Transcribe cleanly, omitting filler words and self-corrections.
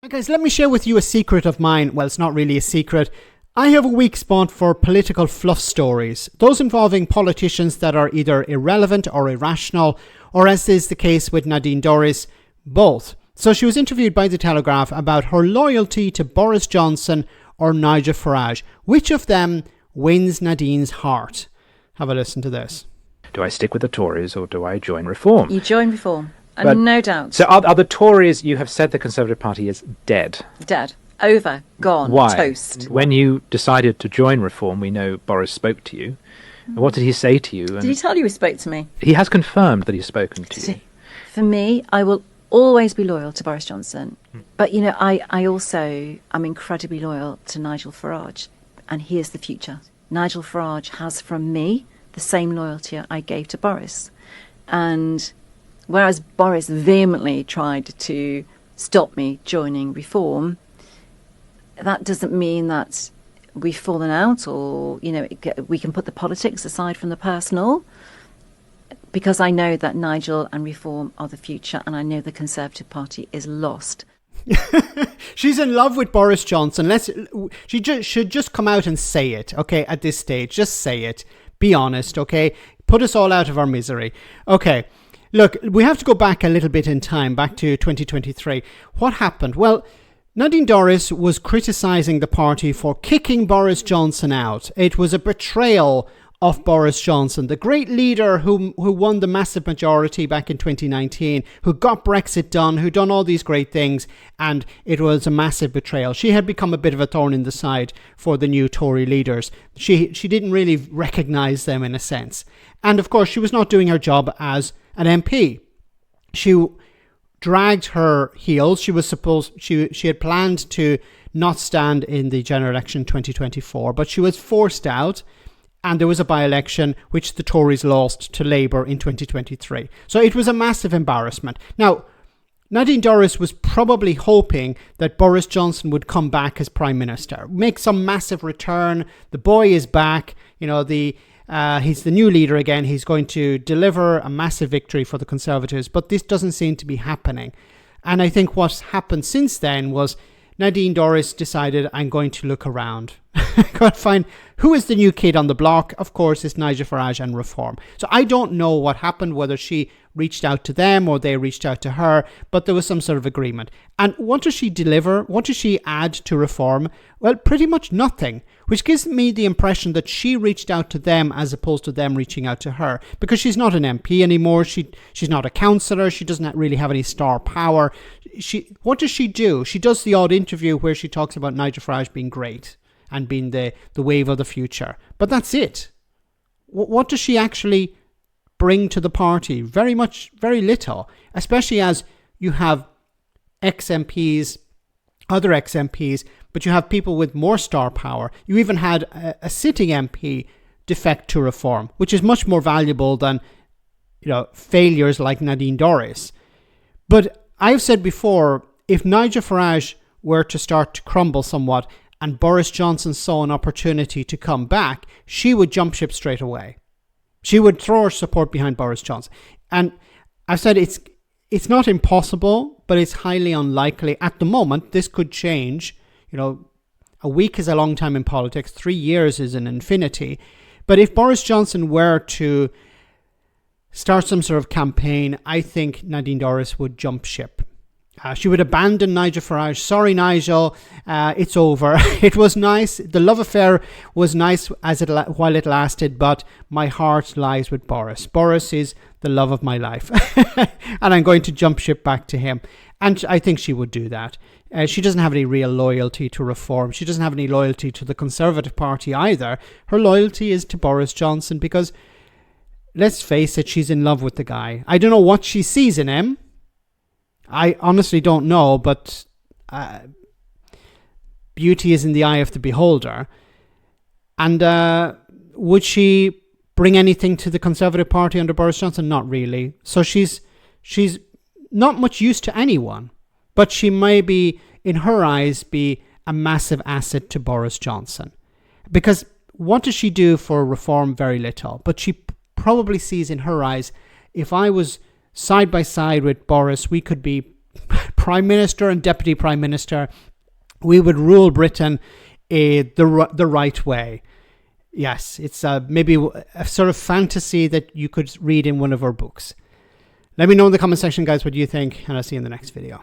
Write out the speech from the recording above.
Guys, let me share with you a secret of mine. Well, it's not really a secret. I have a weak spot for political fluff stories, those involving politicians that are either irrelevant or irrational, or as is the case with Nadine Dorries, both. So she was interviewed by the Telegraph about her loyalty to Boris Johnson or Nigel Farage. Which of them wins Nadine's heart? Have a listen to this. Do I stick with the Tories or do I join Reform? You join Reform, and But- no doubt. So are the Tories, you have said the Conservative Party is dead. Dead. Over. Gone. Why? Toast. When you decided to join Reform, we know Boris spoke to you. What did he say to you? Did he tell you he spoke to me? He has confirmed that he's spoken to you. For me, I will always be loyal to Boris Johnson. But, you know, I also am incredibly loyal to Nigel Farage. And he is the future. Nigel Farage has from me the same loyalty I gave to Boris. And whereas Boris vehemently tried to stop me joining Reform, that doesn't mean that we've fallen out or, you know, we can put the politics aside from the personal, because I know that Nigel and Reform are the future, and I know the Conservative Party is lost. She's in love with Boris Johnson. She should just come out and say it, okay, at this stage. Just say it. Be honest, okay? Put us all out of our misery. Okay, look, we have to go back a little bit in time, back to 2023. What happened? Well, Nadine Dorries was criticising the party for kicking Boris Johnson out. It was a betrayal of Boris Johnson, the great leader who won the massive majority back in 2019, who got Brexit done, who done all these great things, and it was a massive betrayal. She had become a bit of a thorn in the side for the new Tory leaders. She didn't really recognise them in a sense. And of course, she was not doing her job as an MP. She dragged her heels. She had planned to not stand in the general election 2024, but she was forced out, and there was a by-election which the Tories lost to Labour in 2023. So it was a massive embarrassment. Now, Nadine Dorries was probably hoping that Boris Johnson would come back as Prime Minister, make some massive return. The boy is back, you know, he's the new leader again. He's going to deliver a massive victory for the Conservatives, but this doesn't seem to be happening. And I think what's happened since then was Nadine Dorries decided, I'm going to look around. Got to find who is the new kid on the block. Of course, it's Nigel Farage and Reform. So I don't know what happened, whether she reached out to them or they reached out to her, but there was some sort of agreement. And what does she deliver? What does she add to Reform? Well, pretty much nothing, which gives me the impression that she reached out to them as opposed to them reaching out to her, because she's not an MP anymore. She's not a councillor. She doesn't really have any star power. What does she do? She does the odd interview where she talks about Nigel Farage being great and being the wave of the future. But that's it. What does she actually bring to the party? Very little, especially as you have ex-MPs, other ex-MPs, but you have people with more star power. You even had a sitting MP defect to Reform, which is much more valuable than, you know, failures like Nadine Dorries. But I've said before, if Nigel Farage were to start to crumble somewhat and Boris Johnson saw an opportunity to come back, she would jump ship straight away. She would throw her support behind Boris Johnson. And I've said it's not impossible, but it's highly unlikely. At the moment, this could change. You know, a week is a long time in politics. 3 years is an infinity. But if Boris Johnson were to start some sort of campaign, I think Nadine Dorries would jump ship. She would abandon Nigel Farage. Sorry, Nigel, it's over. It was nice. The love affair was nice while it lasted, but my heart lies with Boris. Boris is the love of my life. And I'm going to jump ship back to him. And I think she would do that. She doesn't have any real loyalty to Reform. She doesn't have any loyalty to the Conservative Party either. Her loyalty is to Boris Johnson because, let's face it, she's in love with the guy. I don't know what she sees in him. I honestly don't know, but beauty is in the eye of the beholder. And would she bring anything to the Conservative Party under Boris Johnson? Not really. So she's not much use to anyone, but she may be, in her eyes, be a massive asset to Boris Johnson. Because what does she do for Reform? Very little. But she probably sees in her eyes, if I was side by side with Boris, we could be Prime Minister and Deputy Prime Minister, we would rule Britain the right way. Yes, it's maybe a sort of fantasy that you could read in one of our books. Let me know in the comment section, guys, what you think, and I'll see you in the next video.